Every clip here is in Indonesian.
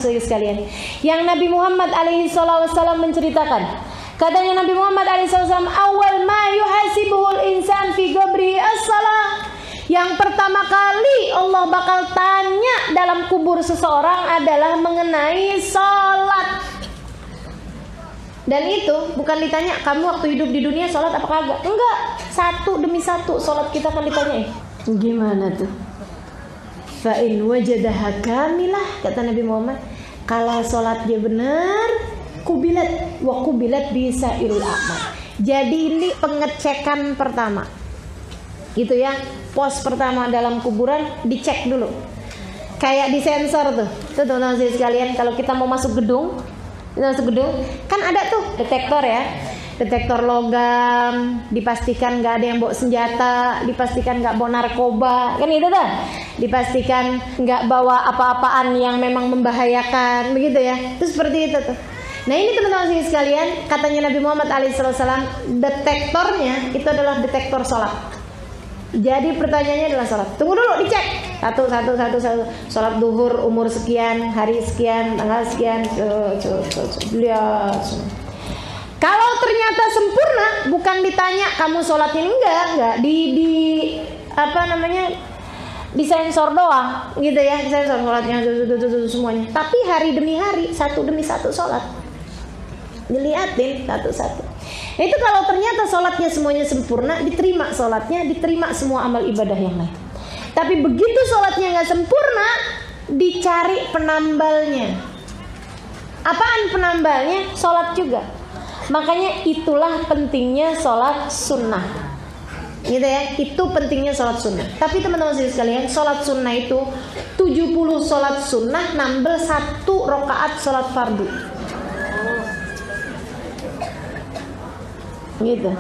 sekalian, yang Nabi Muhammad alaihi wasallam menceritakan, katanya Nabi Muhammad alaihi wasallam, awal ma yuhasibuhul insan fi qabrihi as-salah. Yang pertama kali Allah bakal tanya dalam kubur seseorang adalah mengenai salat. Dan itu bukan ditanya kamu waktu hidup di dunia salat apa kagak. Enggak, satu demi satu salat kita akan ditanyain. Gimana tuh? Fa in wajadaha kamilah, kata Nabi Muhammad, kalau sholatnya benar, kubilat wa kubilat bisa irul amal. Jadi ini pengecekan pertama, gitu ya. Pos pertama dalam kuburan dicek dulu, kayak disensor tuh teman-teman sekalian. Kalau kita mau masuk gedung, kan ada tuh detektor ya. Detektor logam, dipastikan nggak ada yang bawa senjata, dipastikan nggak bawa narkoba, kan itu dah. Dipastikan nggak bawa apa-apaan yang memang membahayakan, begitu ya. Itu seperti itu tuh. Nah ini teman-teman sekalian, katanya Nabi Muhammad SAW, detektornya itu adalah detektor sholat. Jadi pertanyaannya adalah sholat. Tunggu dulu, dicek. Satu. Sholat duhur umur sekian, hari sekian, tanggal sekian. Lihat. Kalau ternyata sempurna, bukan ditanya kamu sholatnya enggak disensor doang, gitu ya, disensor sholatnya semuanya. Tapi hari demi hari, satu demi satu sholat, dilihatin satu-satu. Nah, itu kalau ternyata sholatnya semuanya sempurna, diterima sholatnya, diterima semua amal ibadah yang lain. Tapi begitu sholatnya nggak sempurna, dicari penambalnya. Apaan penambalnya? Sholat juga. Makanya itulah pentingnya sholat sunnah, gitu ya. Itu pentingnya sholat sunnah. Tapi teman-teman sekalian, sholat sunnah itu 70 sholat sunnah nambah 1 rakaat sholat fardu, gitu.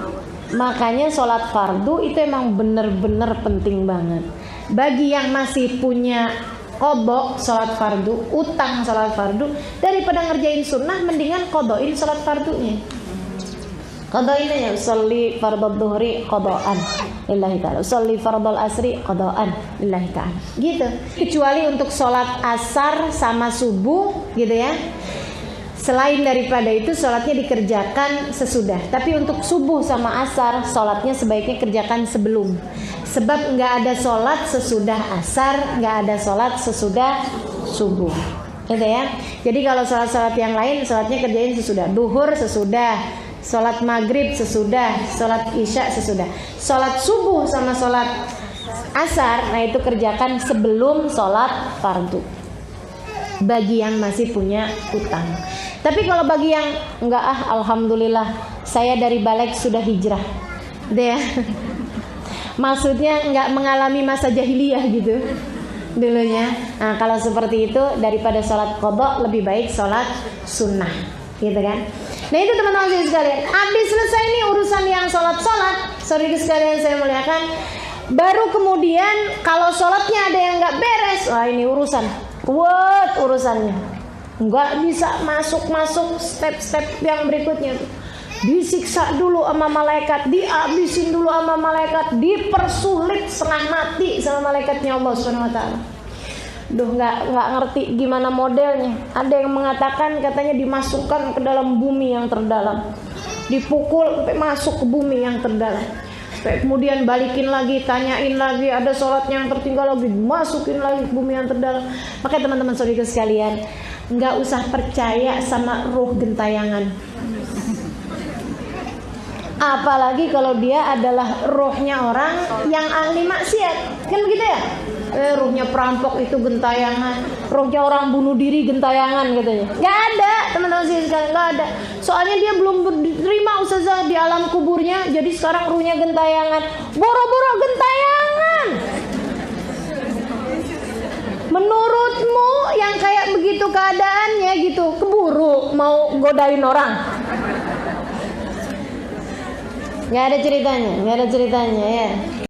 Makanya sholat fardu itu emang bener-bener penting banget. Bagi yang masih punya qadha sholat fardu, utang sholat fardu, daripada ngerjain sunnah, mendingan qadhain sholat fardunya. Qadhain ya, usolli fardhu dhuhri qadhaan lillahi ta'ala, usolli fardhul asri qadhaan lillahi ta'ala, gitu. Kecuali untuk sholat asar sama subuh, gitu ya. Selain daripada itu sholatnya dikerjakan sesudah. Tapi untuk subuh sama asar, sholatnya sebaiknya kerjakan sebelum. Sebab nggak ada sholat sesudah asar, nggak ada sholat sesudah subuh, gitu ya. Jadi kalau sholat-sholat yang lain, sholatnya kerjain sesudah. Duhur sesudah, sholat maghrib sesudah, sholat isya sesudah. Sholat subuh sama sholat asar, nah itu kerjakan sebelum sholat fardu, bagi yang masih punya utang. Tapi kalau bagi yang enggak, alhamdulillah saya dari balik sudah hijrah, deh. Maksudnya enggak mengalami masa jahiliyah gitu dulunya. Nah kalau seperti itu, daripada sholat qadha lebih baik sholat sunnah, gitu kan. Nah itu teman-teman sekalian, habis selesai nih urusan yang sholat, sorry sekalian saya muliakan. Baru kemudian kalau sholatnya ada yang enggak beres, wah ini urusan kuat urusannya. Nggak bisa masuk step-step yang berikutnya tuh. Disiksa dulu sama malaikat, dihabisin dulu sama malaikat, dipersulit setengah mati sama malaikatnya Allah Subhanahu wa taala. Duh, nggak ngerti gimana modelnya. Ada yang mengatakan katanya dimasukkan ke dalam bumi yang terdalam, dipukul sampai masuk ke bumi yang terdalam, sampai kemudian balikin lagi, tanyain lagi, ada sholatnya yang tertinggal lagi, masukin lagi ke bumi yang terdalam. Makanya teman-teman saudara sekalian, nggak usah percaya sama ruh gentayangan, apalagi kalau dia adalah ruhnya orang yang ahli maksiat, kan begitu ya. Ruhnya perampok itu gentayangan, ruhnya orang bunuh diri gentayangan katanya. Nggak ada teman-teman sekalian, nggak ada. Soalnya dia belum diterima ustazah di alam kuburnya, jadi sekarang ruhnya gentayangan. Boro-boro gentayangan. Menurutmu yang kayak begitu keadaannya gitu, keburu mau godain orang? Nggak ada ceritanya ya.